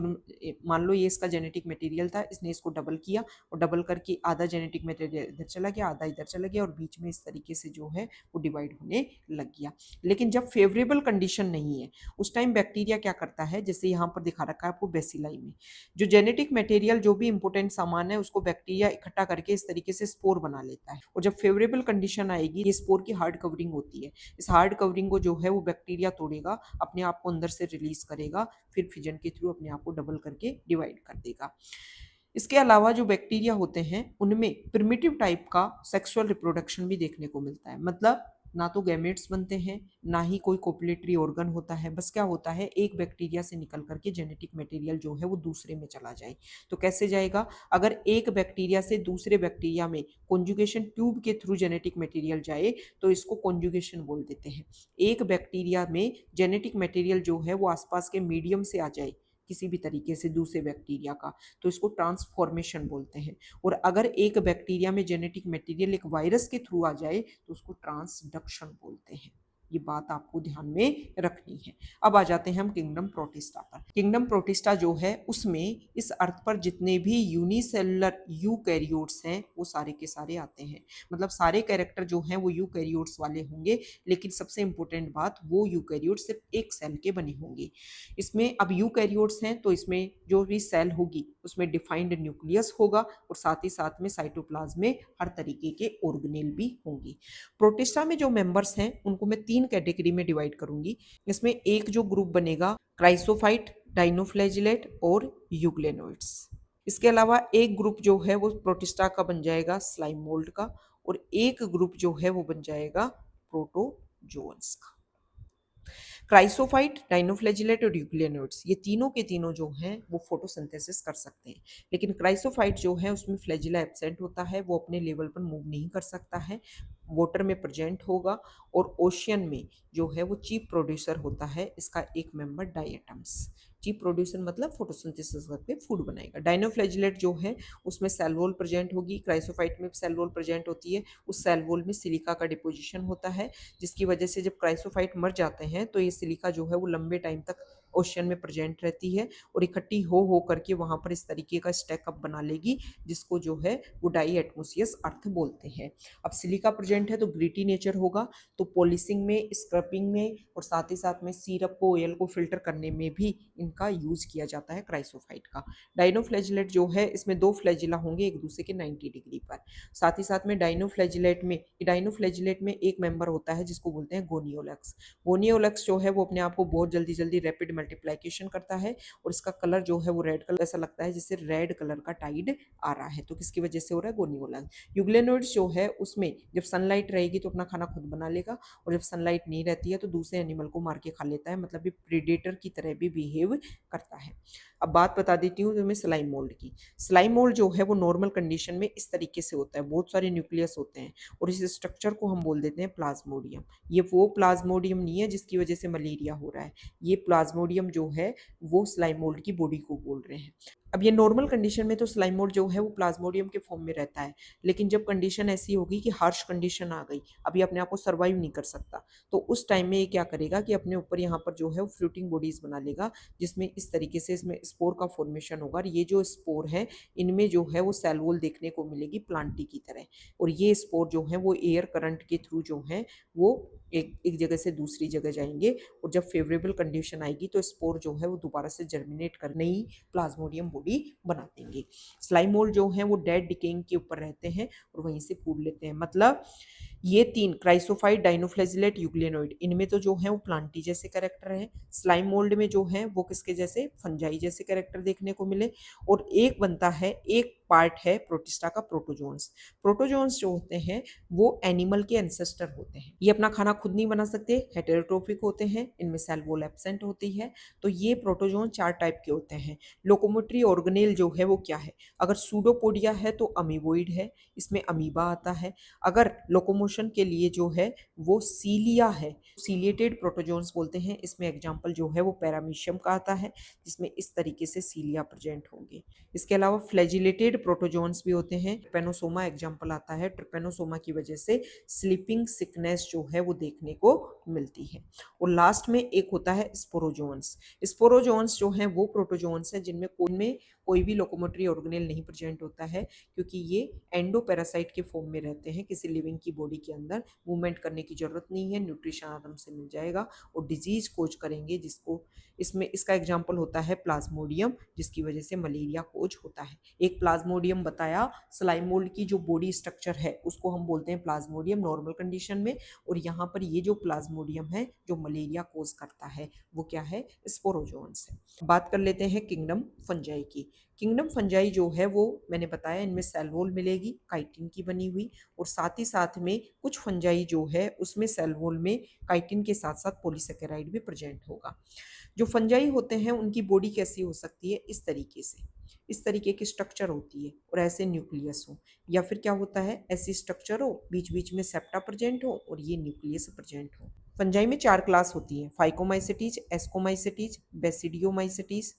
मान लो ये इसका जेनेटिक मटेरियल था, इसने इसको डबल किया, और डबल करके आधा जेनेटिक मटेरियल इधर चला गया, आधा इधर चला गया, और बीच में इस तरीके से जो है वो डिवाइड होने लग गया। लेकिन जब फेवरेबल कंडीशन नहीं है उस टाइम बैक्टीरिया क्या करता है, जैसे यहाँ पर दिखा रखा है आपको बेसिलाई में, जो जेनेटिक मटेरियल, जो भी इंपॉर्टेंट सामान है उसको बैक्टीरिया इकट्ठा करके इस तरीके से स्पोर बना लेता है। और जब फेवरेबल कंडीशन आएगी, ये स्पोर की हार्ड कवरिंग होती है, इस हार्ड कवरिंग को जो है वो बैक्टीरिया तोड़ेगा, अपने आप को अंदर से रिलीज करेगा, फिर फिजन के थ्रू अपने आप को डबल करके डिवाइड कर देगा। इसके अलावा जो बैक्टीरिया होते हैं उनमें प्रिमिटिव टाइप का सेक्सुअल रिप्रोडक्शन भी देखने को मिलता है। मतलब ना तो गैमेट्स बनते हैं, ना ही कोई कोपुलेटरी ऑर्गन होता है, बस क्या होता है, एक बैक्टीरिया से निकल करके जेनेटिक मटेरियल जो है वो दूसरे में चला जाए। तो कैसे जाएगा, अगर एक बैक्टीरिया से दूसरे बैक्टीरिया में कॉन्जुगेशन ट्यूब के थ्रू जेनेटिक मटेरियल जाए तो इसको कॉन्जुगेशन बोल देते हैं। एक बैक्टीरिया में जेनेटिक मटेरियल जो है वो आसपास के मीडियम से आ जाए किसी भी तरीके से दूसरे बैक्टीरिया का, तो इसको ट्रांसफॉर्मेशन बोलते हैं। और अगर एक बैक्टीरिया में जेनेटिक मटेरियल एक वायरस के थ्रू आ जाए तो उसको ट्रांसडक्शन बोलते हैं। ये बात आपको ध्यान में रखनी है। अब आ जाते हैं हम किंगडम प्रोटिस्टा पर। किंगडम प्रोटिस्टा जो है उसमें इस अर्थ पर जितने भी यूनिसेलुलर यूकैरियोट्स हैं वो सारे के सारे आते हैं। मतलब सारे कैरेक्टर जो हैं वो यूकैरियोट्स वाले होंगे, लेकिन सबसे इंपॉर्टेंट बात, वो यूकैरियोट सिर्फ एक सेल के बने होंगे। इसमें अब यूकैरियोट्स हैं तो इसमें जो भी सेल होगी उसमें डिफाइंड न्यूक्लियस होगा, और साथ ही साथ में साइटोप्लाज्म में हर तरीके के ऑर्गेनेल भी होंगे। प्रोटिस्टा में जो मेंबर्स हैं उनको मैं 3 कैटेगरी में डिवाइड करूंगी। इसमें एक जो ग्रुप बनेगा क्राइसोफाइट, डाइनोफ्लैजिलेट और यूग्लेनोइड्स। इसके अलावा एक ग्रुप जो है वो प्रोटिस्टा का बन जाएगा स्लाइम मोल्ड का, और एक ग्रुप जो है वो बन जाएगा प्रोटोजोन्स का। क्राइसोफाइट, डाइनोफ्लैजिलेट और यूग्लियनोइड्स, ये तीनों के तीनों जो हैं वो फोटोसिंथेसिस कर सकते हैं, लेकिन क्राइसोफाइट जो है उसमें फ्लैजिला एब्सेंट होता है, वो अपने लेवल पर मूव नहीं कर सकता है, वाटर में प्रेजेंट होगा, और ओशियन में जो है वो चीफ प्रोड्यूसर होता है इसका एक मेंबर डायटम्स। चीफ प्रोड्यूसर मतलब फोटोसिंथेसिस करके फूड बनाएगा। डाइनोफ्लैजिलेट जो है उसमें सेल वॉल प्रेजेंट होगी, क्राइसोफाइट में सेल वॉल प्रेजेंट होती है, उस सेल वॉल में सिलिका का डिपोजिशन होता है, जिसकी वजह से जब क्राइसोफाइट मर जाते हैं तो ये सिलिका जो है वो लंबे टाइम तक ओशन में प्रेजेंट रहती है और इकट्ठी हो करके वहां पर इस तरीके का स्टैकअप बना लेगी, जिसको जो है वो डाई एटमोसियस अर्थ बोलते हैं। अब सिलिका प्रेजेंट है तो ग्रिटी नेचर होगा, तो पॉलिशिंग में, स्क्रबिंग में और साथ ही साथ में सीरप को, ऑयल को फिल्टर करने में भी इनका यूज किया जाता है क्राइसोफाइट का। डाइनोफ्लैजिलेट जो है इसमें दो फ्लैजिला होंगे एक दूसरे के 90 डिग्री पर। साथ ही साथ में डाइनोफ्लैजिलेट में एक मेंबर होता है जिसको बोलते हैं गोनियोलैक्स। गोनियोलैक्स जो है वो अपने आप को बहुत जल्दी जल्दी रैपिड मल्टीप्लिकेशन करता है, और इसका कलर जो है वो रेड कलर, ऐसा लगता है जैसे रेड कलर का टाइड आ रहा है, तो किसकी वजह से हो रहा है? गोनियोलैक्स। यूग्लेनोइड्स जो है उसमें जब सनलाइट रहेगी तो अपना खाना खुद बना लेगा, और जब सनलाइट नहीं रहती है तो दूसरे एनिमल को मार के खा लेता है, मतलब ये प्रीडेटर की तरह भी बिहेव करता है। अब बात बता देती हूँ तुम्हें स्लाइम मोल्ड की। स्लाइम मोल्ड जो है वो नॉर्मल कंडीशन में इस तरीके से होता है, बहुत सारे न्यूक्लियस होते हैं, और इस स्ट्रक्चर को हम बोल देते हैं प्लाज्मोडियम। ये वो प्लाज्मोडियम नहीं है जिसकी वजह से मलेरिया हो रहा है, ये प्लाज्मोडियम जो है वो स्लाइम मोल्ड की बॉडी को बोल रहे हैं। अब ये नॉर्मल कंडीशन में तो स्लाइम मोल्ड जो है वो प्लाज्मोडियम के फॉर्म में रहता है, लेकिन जब कंडीशन ऐसी होगी कि हार्श कंडीशन आ गई, अब ये अपने आप को सर्वाइव नहीं कर सकता, तो उस टाइम में ये क्या करेगा कि अपने ऊपर यहाँ पर जो है वो फ्लोटिंग बॉडीज बना लेगा, जिसमें इस तरीके से इसमें स्पोर का फॉर्मेशन होगा, और ये जो स्पोर है इनमें जो है वो सेल वॉल देखने को मिलेगी प्लांटी की तरह, और ये स्पोर जो है वो एयर करंट के थ्रू जो है वो एक जगह से दूसरी जगह जाएंगे, और जब फेवरेबल कंडीशन आएगी तो स्पोर जो है वो दोबारा से जर्मिनेट कर नई प्लाज्मोडियम बॉडी बना देंगे। स्लाइम मोल्ड जो है वो डेड डिकेइंग के ऊपर रहते हैं और वहीं से फूड लेते हैं। मतलब ये तीन, क्राइसोफाइट, डाइनोफ्लैजिलेट, यूग्लियनोइड, इनमें तो जो है वो प्लांटी जैसे कैरेक्टर है। स्लाइम मोल्ड में जो है वो किसके जैसे? फंजाई जैसे कैरेक्टर देखने को मिले। और एक बनता है, एक पार्ट है प्रोटिस्टा का, प्रोटोजोन्स। प्रोटोजोन्स जो होते हैं वो एनिमल के एंसेस्टर होते हैं, ये अपना खाना खुद नहीं बना सकते, हेटेरोट्रोफिक होते हैं, इनमें सेल वॉल एब्सेंट होती है। तो ये प्रोटोजोन 4 टाइप के होते हैं। लोकोमोटरी ऑर्गेनेल जो है वो क्या है? अगर सूडोपोडिया है तो अमीबोइड है, इसमें अमीबा आता है। अगर लोकोमोशन के लिए जो है वो सीलिया है, सीलिएटेड प्रोटोजोन्स बोलते हैं, इसमें एग्जाम्पल जो है वो पैरामीशियम का आता है, जिसमें इस तरीके से सीलिया प्रेजेंट होंगे। इसके अलावा फ्लैजिलेटेड प्रोटोजोन्स भी होते हैं, ट्रिपेनोसोमा एग्जाम्पल आता है, ट्रिपेनोसोमा की वजह से स्लीपिंग सिकनेस जो है वो देखने को मिलती है। और लास्ट में एक होता है स्पोरोजोन्स। स्पोरोजोन्स जो हैं वो प्रोटोजोन्स हैं जिनमें कोई भी लोकोमोटरी ऑर्गेनेल नहीं प्रेजेंट होता है, क्योंकि ये एंडोपैरासाइट के फॉर्म में रहते हैं, किसी लिविंग की बॉडी के अंदर मूवमेंट करने की जरूरत नहीं है, न्यूट्रिशन आराम से मिल जाएगा और डिजीज कोज करेंगे, जिसको इसमें इसका एग्जाम्पल होता है प्लाज्मोडियम, जिसकी वजह से मलेरिया कोज होता है। एक प्लाज्मोडियम बताया, स्लाइम मोल्ड की जो बॉडी स्ट्रक्चर है उसको हम बोलते हैं प्लाज्मोडियम नॉर्मल कंडीशन में, और यहाँ पर ये जो प्लाज्मोडियम है जो मलेरिया कोज करता है वो क्या है? स्पोरोजोन्स है। बात कर लेते हैं किंगडम फंजाई की। किंगडम फंजाई जो है वो मैंने बताया इनमें सेल वॉल मिलेगी काइटिन की बनी हुई, और साथ ही साथ में कुछ फंजाई जो है उसमें सेल वॉल में काइटिन के साथ साथ पॉलीसेकेराइड भी प्रेजेंट होगा। जो फंजाई होते हैं उनकी बॉडी कैसी हो सकती है? इस तरीके से, इस तरीके की स्ट्रक्चर होती है और ऐसे न्यूक्लियस हो, या फिर क्या होता है ऐसी स्ट्रक्चर हो, बीच बीच में सेप्टा प्रेजेंट हो और ये न्यूक्लियस प्रेजेंट हो। फंजाई में 4 क्लास होती है, फाइकोमाइसेटीज, एस्कोमाइसेटीज, बेसिडियोमाइसेटीज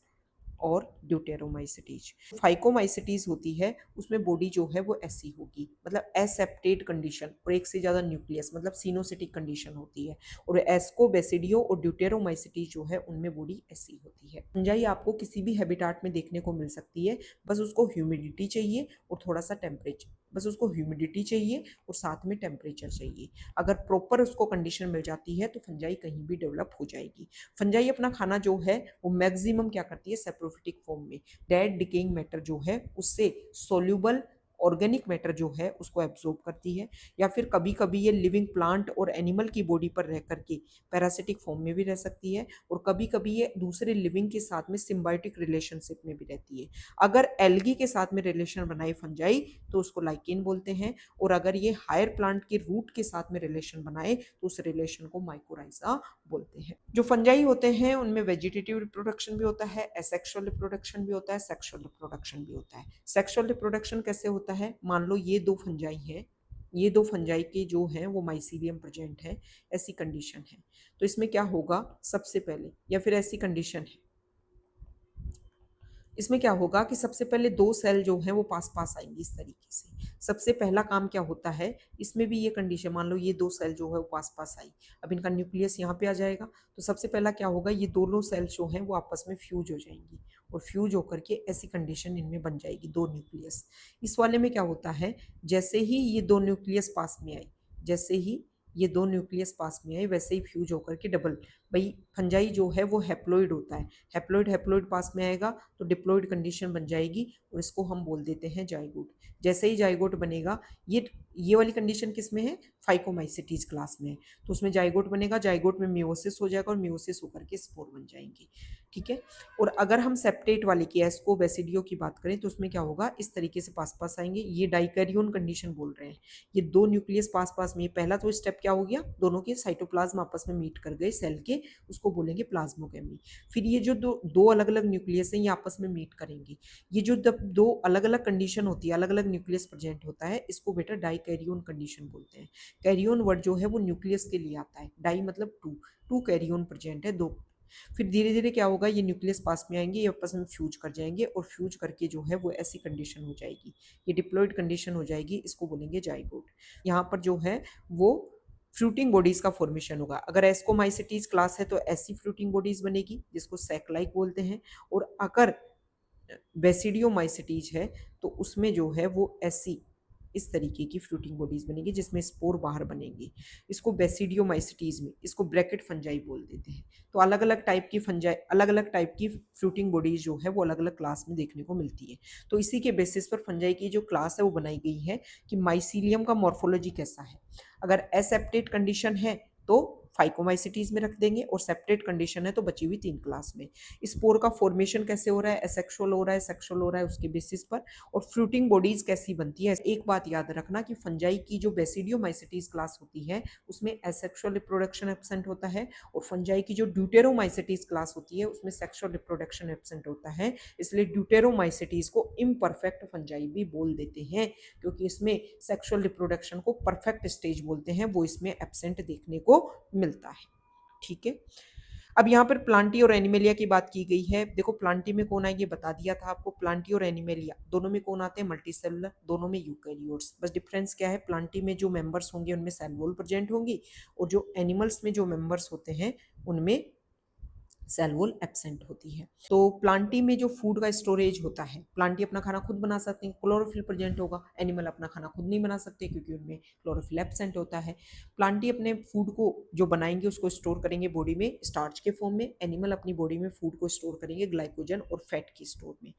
और ड्यूटेरोमाइसेटीज। फाइकोमाइसेटीज होती है उसमें बॉडी जो है वो ऐसी होगी, मतलब एसेप्टेड कंडीशन और एक से ज्यादा न्यूक्लियस, मतलब सिनोसिटिक कंडीशन होती है। और एस्को, बेसिडियो और ड्यूटेरोमाइसेटीज जो है उनमें बॉडी ऐसी होती है। फंजाई आपको किसी भी हैबिटाट में देखने को मिल सकती है, बस उसको ह्यूमिडिटी चाहिए और थोड़ा सा टेम्परेचर, बस उसको ह्यूमिडिटी चाहिए और साथ में टेम्परेचर चाहिए। अगर प्रॉपर उसको कंडीशन मिल जाती है तो फंजाई कहीं भी डेवलप हो जाएगी। फंजाई अपना खाना जो है वो मैक्सिमम क्या करती है? सेप्रोफिटिक फॉर्म में डेड डिकेइंग मैटर जो है उससे सोल्यूबल ऑर्गेनिक मैटर जो है उसको एब्जॉर्ब करती है, या फिर कभी कभी ये लिविंग प्लांट और एनिमल की बॉडी पर रह करके पैरासिटिक फॉर्म में भी रह सकती है, और कभी कभी ये दूसरे लिविंग के साथ में सिम्बायोटिक रिलेशनशिप में भी रहती है। अगर एल्गी के साथ में रिलेशन बनाए फंजाई तो उसको लाइकेन बोलते हैं, और अगर ये हायर प्लांट के रूट के साथ में रिलेशन बनाए तो उस रिलेशन को माइकोराइजा बोलते हैं। जो फंजाई होते हैं उनमें वेजिटेटिव रिप्रोडक्शन भी होता है, एसेक्सुअल रिप्रोडक्शन भी होता है, सेक्सुअल रिप्रोडक्शन भी होता है। सेक्सुअल रिप्रोडक्शन कैसे होता है, मान लो ये दो फंजाई हैं, ये दो फंजाई के जो हैं वो माइसीलियम प्रेजेंट है, ऐसी कंडीशन है, तो इसमें क्या होगा सबसे पहले, या फिर ऐसी कंडीशन है, इसमें क्या होगा कि सबसे पहले दो सेल जो हैं वो पास पास आएंगी इस तरीके से। सबसे पहला काम क्या होता है, इसमें भी ये कंडीशन, मान लो ये दो सेल जो है वो पास पास आई, अब इनका न्यूक्लियस यहाँ पे आ जाएगा, तो सबसे पहला क्या होगा, ये दोनों सेल जो हैं वो आपस में फ्यूज हो जाएंगी, और फ्यूज होकर के ऐसी कंडीशन इनमें बन जाएगी, दो न्यूक्लियस। इस वाले में क्या होता है, जैसे ही ये दो न्यूक्लियस पास में आई, जैसे ही ये दो न्यूक्लियस पास में आए वैसे ही फ्यूज होकर के डबल, भाई फंजाई जो है वो हैप्लॉइड होता है, हैप्लॉइड हैप्लॉइड पास में आएगा तो डिप्लॉइड कंडीशन बन जाएगी, और इसको हम बोल देते हैं जाइगोट। जैसे ही जाइगोट बनेगा, ये वाली कंडीशन किस में है, फाइकोमाइसिटीज क्लास में है, तो उसमें जाइगोट बनेगा, जाइगोट में मियोसिस हो जाएगा और मियोसिस होकर के स्पोर बन जाएंगे, ठीक है। और अगर हम सेप्टेट वाले की एस्को बेसिडियो की बात करें तो उसमें क्या होगा, इस तरीके से पास पास आएंगे, ये डाइकैरियोन कंडीशन बोल रहे हैं, ये दो न्यूक्लियस पास पास में, पहला तो स्टेप क्या हो गया, दोनों के साइटोप्लाज्म आपस में मीट कर गए सेल के, उसको बोलेंगे प्लाज्मोगेमी। फिर ये जो दो अलग अलग न्यूक्लियस हैं ये आपस में मीट करेंगे, ये जो दो अलग अलग कंडीशन होती है, अलग अलग न्यूक्लियस प्रेजेंट होता है, इसको बेटा डाइकैरियोन कंडीशन बोलते हैं। कैरियोन वर्ड जो है वो न्यूक्लियस के लिए आता है, डाई मतलब टू, टू कैरियोन प्रेजेंट है, दो। फिर धीरे धीरे क्या होगा, ये न्यूक्लियस पास में आएंगे, ये आपस में फ्यूज कर जाएंगे, और फ्यूज करके जो है वो ऐसी कंडीशन हो जाएगी, ये डिप्लॉइड कंडीशन हो जाएगी, इसको बोलेंगे जाइगोट। यहाँ पर जो है वो फ्रूटिंग बॉडीज का फॉर्मेशन होगा। अगर एस्कोमाइसिटीज क्लास है तो ऐसी फ्रूटिंग बॉडीज बनेगी जिसको सैकलाइक बोलते हैं, और अगर बेसिडियोमाइसिटीज है तो उसमें जो है वो ऐसी इस तरीके की फ्रूटिंग बॉडीज बनेगी जिसमें स्पोर बाहर बनेंगे, इसको बेसिडियोमाइसिटीज में, इसको ब्रैकेट फंजाई बोल देते हैं। तो अलग अलग टाइप की फंजाई, अलग अलग टाइप की फ्रूटिंग बॉडीज जो है वो अलग अलग क्लास में देखने को मिलती है। तो इसी के बेसिस पर फंजाई की जो क्लास है वो बनाई गई है कि माइसीलियम का मॉर्फोलॉजी कैसा है। अगर एसेप्टेट कंडीशन है तो फाइकोमाइसिटीज में रख देंगे, और सेप्टेट कंडीशन है तो बची हुई तीन क्लास में। स्पोर का फॉर्मेशन कैसे हो रहा है, एसेक्सुअल हो रहा है, सेक्सुअल हो रहा है, उसके बेसिस पर, और फ्रूटिंग बॉडीज कैसी बनती है। एक बात याद रखना कि फंजाई की जो बेसिडियोमाइसिटीज क्लास होती है उसमें एसेक्सुअल रिप्रोडक्शन एब्सेंट होता है, और फंजाई की जो ड्यूटेरोमाइसिटीज क्लास होती है उसमें सेक्सुअल रिप्रोडक्शन एब्सेंट होता है, इसलिए ड्यूटेरोमाइसिटीज को इम्परफेक्ट फंजाई भी बोल देते हैं, क्योंकि इसमें सेक्सुअल रिप्रोडक्शन को परफेक्ट स्टेज बोलते हैं, वो इसमें एब्सेंट देखने को मिलता है, ठीक है। अब यहाँ पर प्लांटी और एनिमेलिया की बात की गई है। देखो प्लांटी में कौन आएंगे बता दिया था आपको, प्लांटी और एनिमेलिया दोनों में कौन आते हैं, मल्टीसेलुलर, दोनों में यूकैरियोट्स। बस डिफरेंस क्या है, प्लांटी में जो मेंबर्स होंगे उनमें सेल वॉल प्रेजेंट होंगी, और जो एनिमल्स में जो मेंबर्स होते हैं उनमें सेल वॉल एब्सेंट होती है। तो प्लांटी में जो फूड का स्टोरेज होता है, प्लांटी अपना खाना खुद बना सकते हैं, क्लोरोफिल प्रेजेंट होगा, एनिमल अपना खाना खुद नहीं बना सकते क्योंकि उनमें क्लोरोफिल एब्सेंट होता है। प्लांटी अपने फूड को जो बनाएंगे उसको स्टोर करेंगे बॉडी में स्टार्च के फॉर्म में, एनिमल अपनी बॉडी में फूड को स्टोर करेंगे ग्लाइकोजन और फैट की स्टोर में।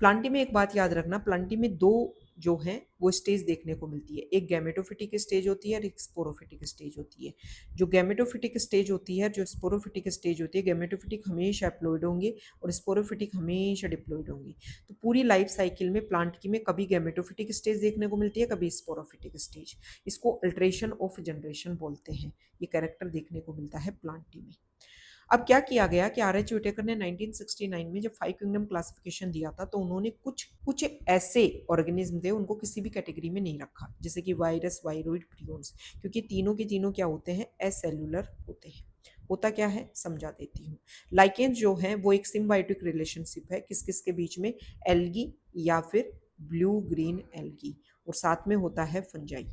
प्लांटी में एक बात याद रखना, प्लांटी में दो जो है वो स्टेज देखने को मिलती है, एक गैमेटोफिटिक स्टेज होती है और एक स्पोरोफिटिक स्टेज होती है। जो गैमेटोफिटिक स्टेज होती है, जो स्पोरोफिटिक स्टेज होती है, गैमेटोफिटिक हमेशा एप्लॉइड होंगे और स्पोरोफिटिक हमेशा डिप्लॉइड होंगे। तो पूरी लाइफ साइकिल में प्लांट की में कभी गैमेटोफिटिक स्टेज देखने को मिलती है, कभी स्पोरोफिटिक स्टेज। इसको अल्ट्रेशन ऑफ जनरेशन बोलते हैं, ये कैरेक्टर देखने को मिलता है प्लांटी में। अब क्या किया गया कि आर एच व्हिटेकर ने 1969 में जब 5 किंगडम क्लासिफिकेशन दिया था तो उन्होंने कुछ कुछ ऐसे ऑर्गेनिज्म थे उनको किसी भी कैटेगरी में नहीं रखा, जैसे कि वायरस, वायरोइड, प्रियोन्स, क्योंकि तीनों के तीनों क्या होते हैं, एसेलुलर होते हैं। होता क्या है समझा देती हूँ। लाइकेंस जो है वो एक सिम्बायोटिक रिलेशनशिप है किस किस के बीच में, एल्गी या फिर ब्लू ग्रीन एल्गी, और साथ में होता है फंजाई।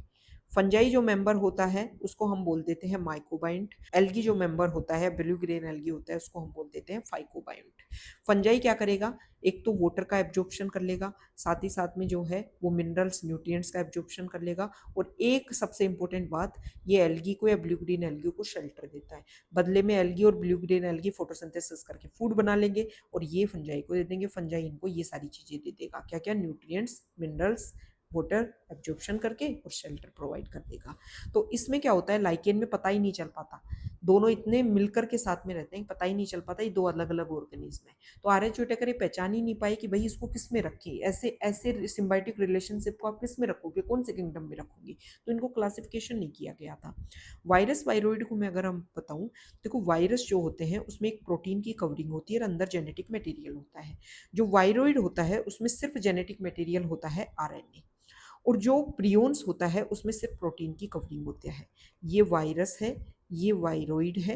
फंजाई जो मेंबर होता है उसको हम बोल देते हैं माइकोबाइंट, एल्गी जो मेंबर होता है ब्लू ग्रीन एल्गी होता है उसको हम बोल देते हैं फाइकोबाइंट। फंजाई क्या करेगा, एक तो वाटर का एब्जॉर्प्शन कर लेगा, साथ ही साथ में जो है वो मिनरल्स न्यूट्रिएंट्स का एब्जॉर्प्शन कर लेगा, और एक सबसे इंपॉर्टेंट बात, ये एल्गी को या ब्लू ग्रीन एल्गी को शेल्टर देता है। बदले में एल्गी और ब्लू ग्रीन एल्गी फोटोसिंथेसिस करके फूड बना लेंगे और ये फंजाई को दे देंगे, फंजाई इनको ये सारी चीजें दे देगा, क्या क्या, न्यूट्रिएंट्स, मिनरल्स, वाटर एब्जॉर्प्शन करके और शेल्टर प्रोवाइड कर देगा। तो इसमें क्या होता है, लाइकेन में पता ही नहीं चल पाता, दोनों इतने मिलकर के साथ में रहते हैं, पता ही नहीं चल पाता ये दो अलग अलग ऑर्गेनिज्म है। तो आर्यन व्हिटेकर ये पहचान ही नहीं पाए कि भाई इसको किस में रखें, ऐसे ऐसे सिम्बायोटिक रिलेशनशिप को आप किस में रखोगे, कौन से किंगडम में रखोगे, तो इनको क्लासिफिकेशन नहीं किया गया था। वायरस वायरोइड को मैं अगर हम बताऊं, देखो वायरस जो होते हैं उसमें एक प्रोटीन की कवरिंग होती है और अंदर जेनेटिक मटेरियल होता है। जो वायरोइड होता है उसमें सिर्फ जेनेटिक मटेरियल होता है आरएनए, और जो प्रियोन्स होता है उसमें सिर्फ प्रोटीन की कवरिंग होती है। ये वायरस है, ये वायरोइड है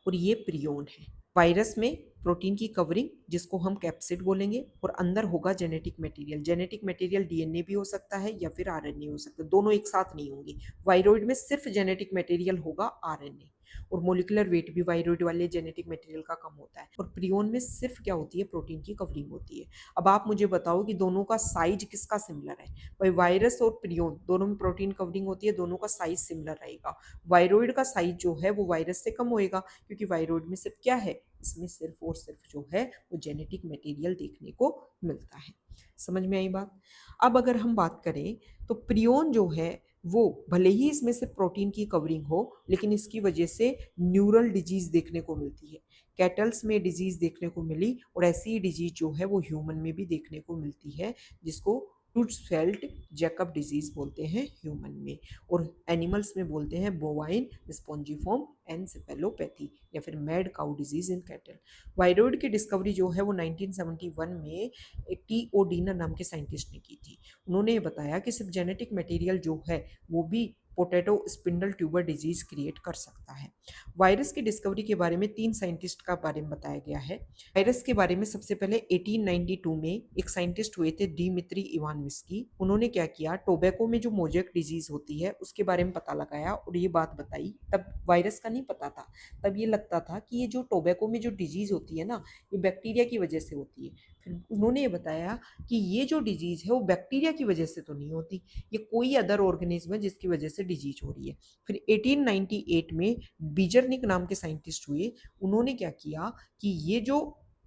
और ये प्रियोन है। वायरस में प्रोटीन की कवरिंग जिसको हम कैप्सिड बोलेंगे, और अंदर होगा genetic material. Genetic material DNA भी हो सकता है या फिर आरएनए हो सकता है, दोनों एक साथ नहीं होंगे। वायरोइड में सिर्फ जेनेटिक मटेरियल होगा आरएनए, और मोलिकुलर वेट भी वायरोइड वाले जेनेटिक मटेरियल का कम होता है। और प्रियोन में सिर्फ क्या होती है, प्रोटीन की कवरिंग होती है। अब आप मुझे बताओ कि दोनों का साइज किसका सिमिलर है। भाई वायरस और प्रियोन दोनों में प्रोटीन कवरिंग होती है, दोनों का साइज सिमिलर रहेगा। वायरोइड का साइज जो है वो वायरस से कम होएगा, क्योंकि वायरोइड में सिर्फ क्या है, इसमें सिर्फ और सिर्फ जो है वो जेनेटिक मटेरियल देखने को मिलता है। समझ में आई बात। अब अगर हम बात करें तो प्रियोन जो है वो भले ही इसमें से प्रोटीन की कवरिंग हो, लेकिन इसकी वजह से न्यूरल डिजीज देखने को मिलती है। कैटल्स में डिजीज देखने को मिली, और ऐसी ही डिजीज जो है वो ह्यूमन में भी देखने को मिलती है, जिसको क्रुट्सफेल्ट जैकब डिजीज बोलते हैं ह्यूमन में, और एनिमल्स में बोलते हैं बोवाइन स्पॉन्जिफॉर्म एनसेफेलोपैथी या फिर mad cow disease in cattle. Viroid की डिस्कवरी जो है वो 1971 में एक टी.ओ. नाम के साइंटिस्ट ने की थी। उन्होंने बताया कि सिर्फ जेनेटिक मटेरियल जो है वो भी potato spindle tuber disease create कर सकता है। वायरस की डिस्कवरी के बारे में 3 साइंटिस्ट का बारे में बताया गया है। वायरस के बारे में सबसे पहले 1892 में एक साइंटिस्ट हुए थे डिमित्री इवानोव्स्की। उन्होंने क्या किया, टोबैको में जो मोजेक डिजीज होती है उसके बारे में पता लगाया और ये बात बताई। तब वायरस का नहीं पता था, तब ये लगता था कि ये जो टोबैको में जो डिजीज होती है ना, ये बैक्टीरिया की वजह से होती है। फिर उन्होंने ये बताया कि ये जो डिजीज है वो बैक्टीरिया की वजह से तो नहीं होती, ये कोई अदर ऑर्गेनिज्म है जिसकी वजह से डिजीज हो रही है। फिर 1898 में बीजरनिक नाम के साइंटिस्ट हुए। उन्होंने क्या किया कि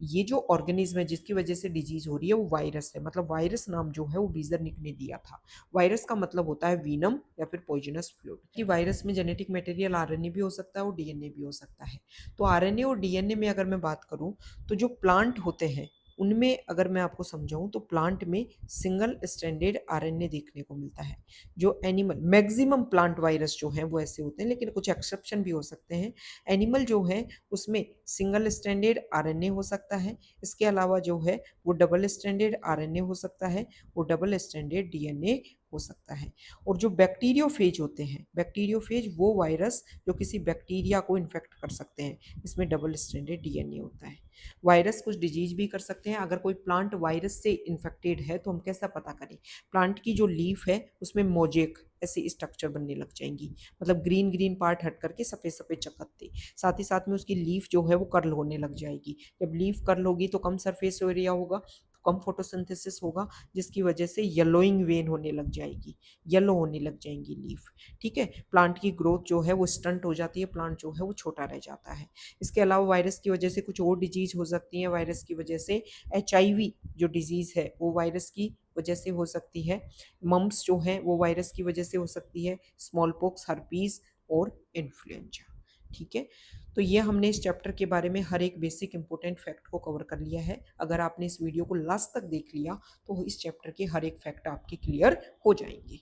ये जो ऑर्गेनिज्म है जिसकी वजह से डिजीज हो रही है वो वायरस है, मतलब वायरस नाम जो है वो बीजरनिक ने दिया था। वायरस का मतलब होता है वीनम या फिर पॉइजनस फ्लूइड। कि वायरस में जेनेटिक मटेरियल आरएनए भी हो सकता है और डीएनए भी हो सकता है। तो आरएनए और डीएनए में अगर मैं बात करूं तो जो प्लांट होते हैं उनमें अगर मैं आपको समझाऊं तो प्लांट में सिंगल स्ट्रैंडेड आरएनए देखने को मिलता है। जो एनिमल मैक्सिमम प्लांट वायरस जो हैं वो ऐसे होते हैं, लेकिन कुछ एक्सेप्शन भी हो सकते हैं। एनिमल जो है उसमें सिंगल स्ट्रैंडेड आरएनए हो सकता है। इसके अलावा जो है वो डबल स्ट्रैंडेड आरएनए हो सकता है, वो डबल स्ट्रैंडेड डीएनए हो सकता है। और जो बैक्टीरियोफेज होते हैं, बैक्टीरियोफेज वो वायरस जो किसी बैक्टीरिया को इन्फेक्ट कर सकते हैं, इसमें डबल स्ट्रैंडेड डीएनए होता है। वायरस कुछ डिजीज भी कर सकते हैं। अगर कोई प्लांट वायरस से इन्फेक्टेड है तो हम कैसा पता करें, प्लांट की जो लीफ है उसमें मोजेक ऐसी स्ट्रक्चर बनने लग जाएंगी, मतलब ग्रीन ग्रीन पार्ट हट करके सफ़ेद सफ़ेद चकत्ते। साथ ही साथ में उसकी लीफ जो है वो कर्ल होने लग जाएगी। जब लीफ कर्ल होगी तो कम सरफेस एरिया होगा, कम फोटोसिंथेसिस होगा, जिसकी वजह से येलोइंग वेन होने लग जाएगी, येलो होने लग जाएंगी लीफ। ठीक है, प्लांट की ग्रोथ जो है वो स्टंट हो जाती है, प्लांट जो है वो छोटा रह जाता है। इसके अलावा वायरस की वजह से कुछ और डिजीज हो सकती हैं। वायरस की वजह से HIV जो डिजीज़ है वो वायरस की वजह से हो सकती है। मम्प्स जो है वो वायरस की वजह से हो सकती है। स्मॉल पॉक्स, हर्पीज और इन्फ्लुएंजा। ठीक है, तो ये हमने इस चैप्टर के बारे में हर एक बेसिक इंपॉर्टेंट फैक्ट को कवर कर लिया है। अगर आपने इस वीडियो को लास्ट तक देख लिया तो इस चैप्टर के हर एक फैक्ट आपके क्लियर हो जाएंगे।